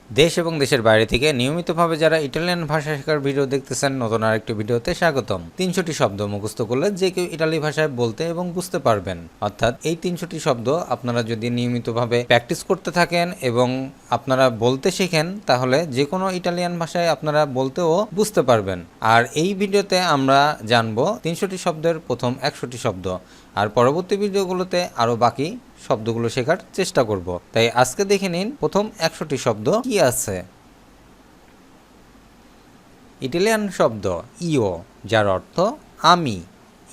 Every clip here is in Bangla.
দেশ এবং দেশের বাইরে থেকে নিয়মিতভাবে যারা ইটালিয়ান ভাষা শেখার ভিডিও দেখতেছেন, নতুন আরেকটি ভিডিওতে স্বাগতম। 300টি শব্দ মুখস্থ করলে যে কেউ ইটালি ভাষায় বলতে এবং বুঝতে পারবেন। অর্থাৎ এই 300টি শব্দ আপনারা যদি নিয়মিতভাবে প্র্যাকটিস করতে থাকেন এবং আপনারা বলতে শিখেন, তাহলে যে কোনো ইটালিয়ান ভাষায় আপনারা বলতেও বুঝতে পারবেন। আর এই ভিডিওতে আমরা জানবো 300টি শব্দের প্রথম 100টি শব্দ, আর পরবর্তী ভিডিওগুলোতে আরও বাকি শব্দগুলো শেখার চেষ্টা করব। তাই আজকে দেখে নিন প্রথম 100টি শব্দ কি আছে। ইটালিয়ান শব্দ ইও, যার অর্থ আমি।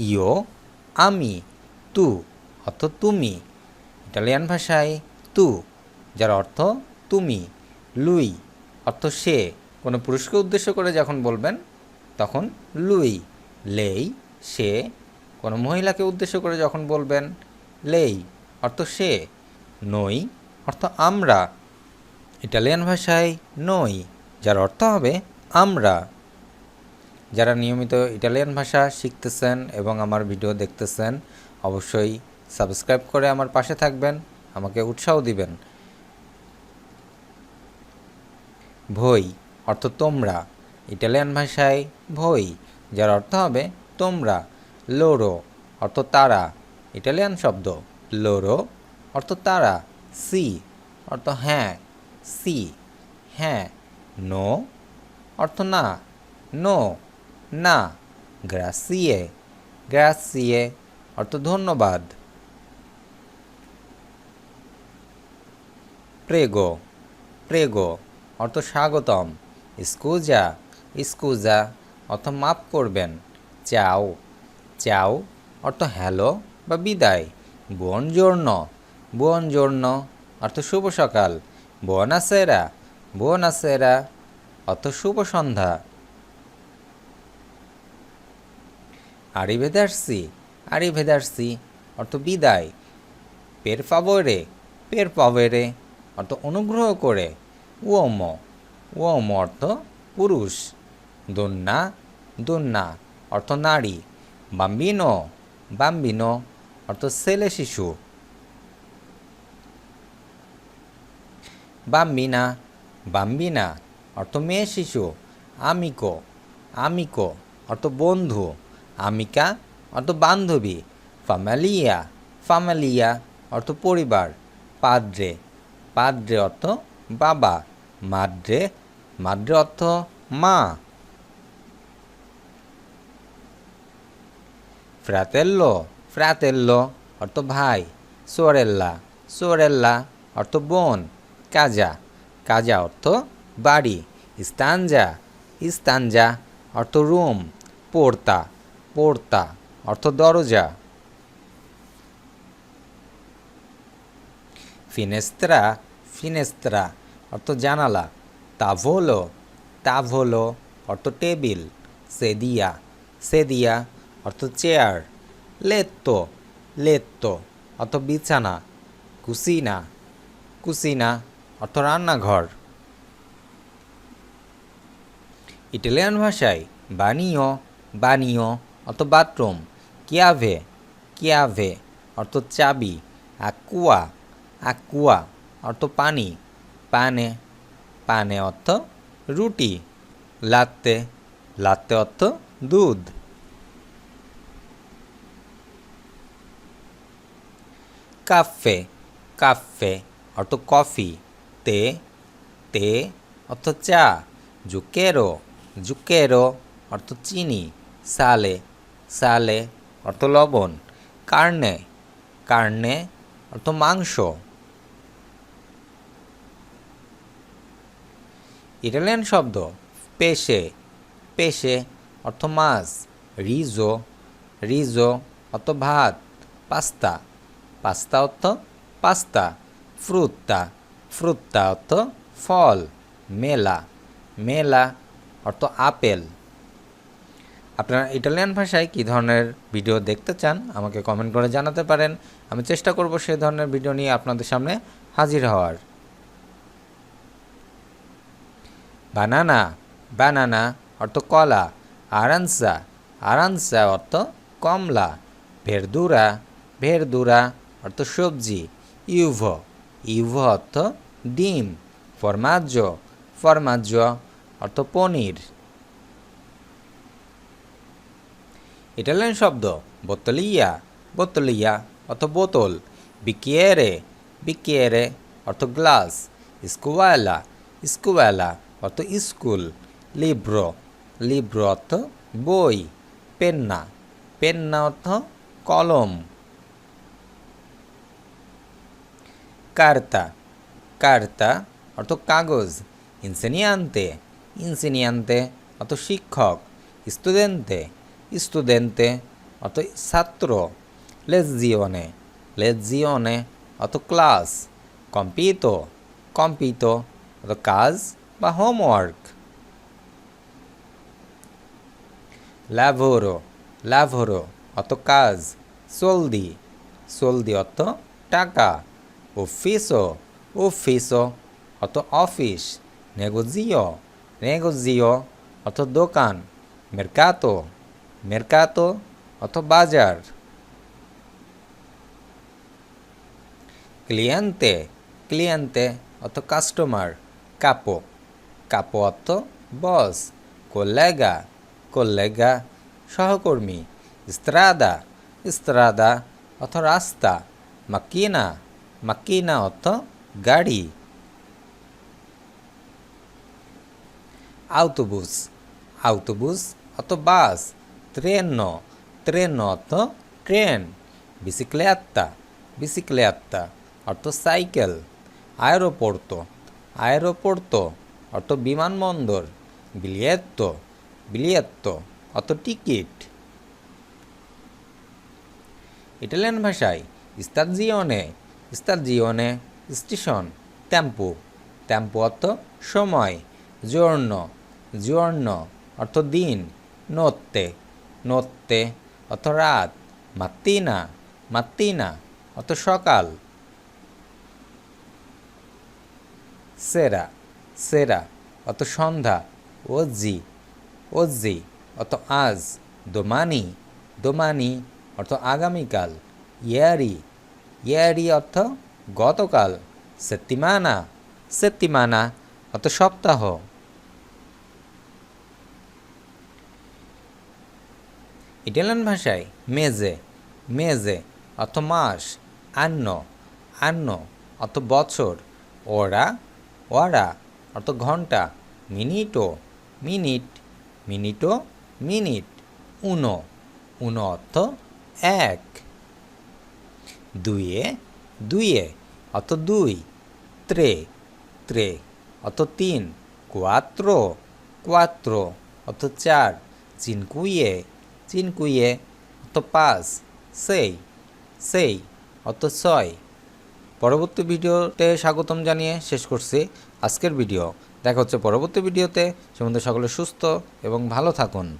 ইও আমি। তু অর্থ তুমি। ইটালিয়ান ভাষায় তু, যার অর্থ তুমি। লুই অর্থ সে। কোনো পুরুষকে উদ্দেশ্য করে যখন বলবেন তখন লুই। লেই সে। কোনো মহিলাকে উদ্দেশ্য করে যখন বলবেন লেই অর্থ সে। নই অর্থ আমরা। ইটালিয়ান ভাষায় নই, যার অর্থ হবে আমরা। যারা নিয়মিত ইটালিয়ান ভাষা শিখতেছেন এবং আমার ভিডিও দেখতেছেন, অবশ্যই সাবস্ক্রাইব করে আমার পাশে থাকবেন, আমাকে উৎসাহ দিবেন। ভই অর্থ তোমরা। ইটালিয়ান ভাষায় ভই, যার অর্থ হবে তোমরা। লোরো অর্থ তারা। ইটালিয়ান শব্দ লোরো অর্থ তারা। সি অর্থ হ্যাঁ। সি হ্যাঁ। নো অর্থ না। নো না। গ্রাসিয়ে গ্রাসিয়ে অর্থ ধন্যবাদ। প্রেগো প্রেগো অর্থ স্বাগতম। স্কুজা স্কুজা অর্থ মাফ করবেন। চাও চাও অর্থ হ্যালো বা বিদায়। বুongiorno বুongiorno অর্থ শুভ সকাল। বুওনাসেরা বুওনাসেরা অর্থ শুভ সন্ধ্যা। আরিভেদার্সি আরিভেদার্সি অর্থ বিদায়। পের ফাভোরে অর্থ অনুগ্রহ করে। উওমো উওমো অর্থ পুরুষ। দোন্না দোন্না অর্থ নারী। বাম্বিনো বাম্বিনো অর্থ ছেলে শিশু। বাম্বিনা বাম্বিনা অর্থ মেয়ে শিশু। আমিকো আমিকো অর্থ বন্ধু। আমিকা অর্থ বান্ধবী। ফামালিয়া ফামালিয়া অর্থ পরিবার। পাদ্রে পাদ্রে অর্থ বাবা। মাদ্রে মাদ্রে অর্থ মা। ফ্রাতেল্লো ফ্রাতেল্লো অর্থ ভাই। সোরেল্লা সোরেল্লা অর্থ বোন। কাজা কাজা অর্থ বাড়ি। ইস্তানজা ইস্তানজা অর্থ রুম। পোর্তা পোর্তা অর্থ দরজা। ফিনেস্ত্রা ফিনেস্ত্রা অর্থ জানালা। তাভোলো তাভোলো অর্থ টেবিল। সেদিয়া সেদিয়া অর্থ চেয়ার। লেত্তো লেত্তো অর্থ বিছানা। কুসিনা কুসিনা অর্থ রান্নাঘর। ইটালিয়ান ভাষায় বানিও বানিও অর্থ বাথরুম। কিয়াভে কিয়াভে অর্থ চাবি। আকুয়া আকুয়া অর্থ পানি। পানে পানে অর্থ রুটি। লাত্তে লাত্তে অর্থ দুধ। কাফে কাফে অর্থ কফি। তে তে অর্থ চা। জুকেরো জুকেরো অর্থ চিনি। সালে সালে অর্থ লবণ। কার্নে কার্নে অর্থ মাংস। ইটালিয়ান শব্দ পেশে পেশে অর্থ মাছ। রিজো রিজো অর্থ ভাত। পাস্তা পাস্তা অর্থ পাস্তা। ফ্রুত্তা ফ্রুত্তা অর্থ ফল। মেলা মেলা অর্থ আপেল। আপনারা ইটালিয়ান ভাষায় কী ধরনের ভিডিও দেখতে চান আমাকে কমেন্ট করে জানাতে পারেন। আমি চেষ্টা করব সেই ধরনের ভিডিও নিয়ে আপনাদের সামনে হাজির হওয়ার। বানানা বানানা অর্থ কলা। আরানসা আরানসা অর্থ কমলা। ভেরদুরা ভেরদুরা অর্থ সবজি। ইউভো ইউভো অর্থ ডিম। ফরমাজ্জো ফরমাজ্জো অর্থ পনির। ইটালিয়ান শব্দ বোতলিয়া, বোতলিয়া অর্থ বোতল। বিকিয়েরে, বিকিয়েরে অর্থ গ্লাস। স্কুয়ালা, স্কুয়ালা অর্থ স্কুল। লিব্রো, লিব্রো অর্থ বই। পেন্না, পেন্না অর্থ কলম। কার্তা, কার্তা অর্থ কাগজ। ইনসেনিয়ান্তে, ইনসেনিয়ান্তে অর্থ শিক্ষক। স্টুডেন্তে, স্টুডেন্তে অর্থ ছাত্র। লেজিওনে, লেজিওনে অর্থ ক্লাস। কম্পিতো, কম্পিতো অর্থ কাজ বা হোমওয়ার্ক। ল্যাভোরো, ল্যাভোরো অর্থ কাজ। সোলদি, সোলদি অর্থ টাকা। অফিসো, অফিসো অর্থ অফিস। নেগোজিও, নেগোজিও অর্থ দোকান। মেরকাতো, মেরকাতো অর্থ বাজার। ক্লিয়েন্তে, ক্লিয়েন্তে অর্থ কাস্টমার। কাপো, কাপো অর্থ বস। কোলেগা, কোলেগা সহকর্মী। স্ত্রাদা, স্ত্রাদা অর্থ রাস্তা। মাকিনা, মাকিনা অর্থ গাড়ি। আউটোবুস, আউটোবুস অর্থ বাস। ট্রেনো, ট্রেনো অর্থ ট্রেন। বিসিক্লেতা, বিসিক্লেতা অর্থ সাইকেল। আয়েরোপোর্তো, আয়েরোপোর্তো অর্থ বিমানবন্দর। বিলিয়েত্তো, বিলিয়েত্তো অর্থ টিকিট। ইটালিয়ান ভাষায় স্তাজিওনে, স্তাজিওনে স্টেশন। টেম্পো, টেম্পো অর্থ সময়। জোর্ন, জোর্ন অর্থ দিন। নোত্তে, নোত্তে অর্থ রাত। মাত্তিনা, মাত্তিনা অর্থ সকাল। সেরা, সেরা অর্থ সন্ধ্যা। ওজি, ওজি অর্থ আজ। দোমানি, দোমানি অর্থ আগামীকাল। ইয়ারি, ইয়ারি অর্থ গতকাল। সেত্তিমানা, সেত্তিমানা অর্থ সপ্তাহ। ইটালিয়ান ভাষায় মেজে, মেজে অর্থ মাস। আন্ন, আন্ন অর্থ বছর। ওরা, ওরা অর্থ ঘন্টা। মিনিটো, মিনিট, মিনিটো মিনিট। উনো, উনো অর্থ এক। দুইয়ে, দুইয়ে অর্থ দুই। ত্রে, ত্রে অর্থ তিন। কোয়াত্রো, কোয়াত্রো অর্থ চার। চিনকুইয়ে, চিনকুইয়ে অর্থ পাঁচ। সেই, সেই অর্থ ছয়। পরবর্তী ভিডিওতে স্বাগতম জানিয়ে শেষ করছি আজকের ভিডিও। দেখা হচ্ছে পরবর্তী ভিডিওতে। সে মধ্যে সকলে সুস্থ এবং ভালো থাকুন।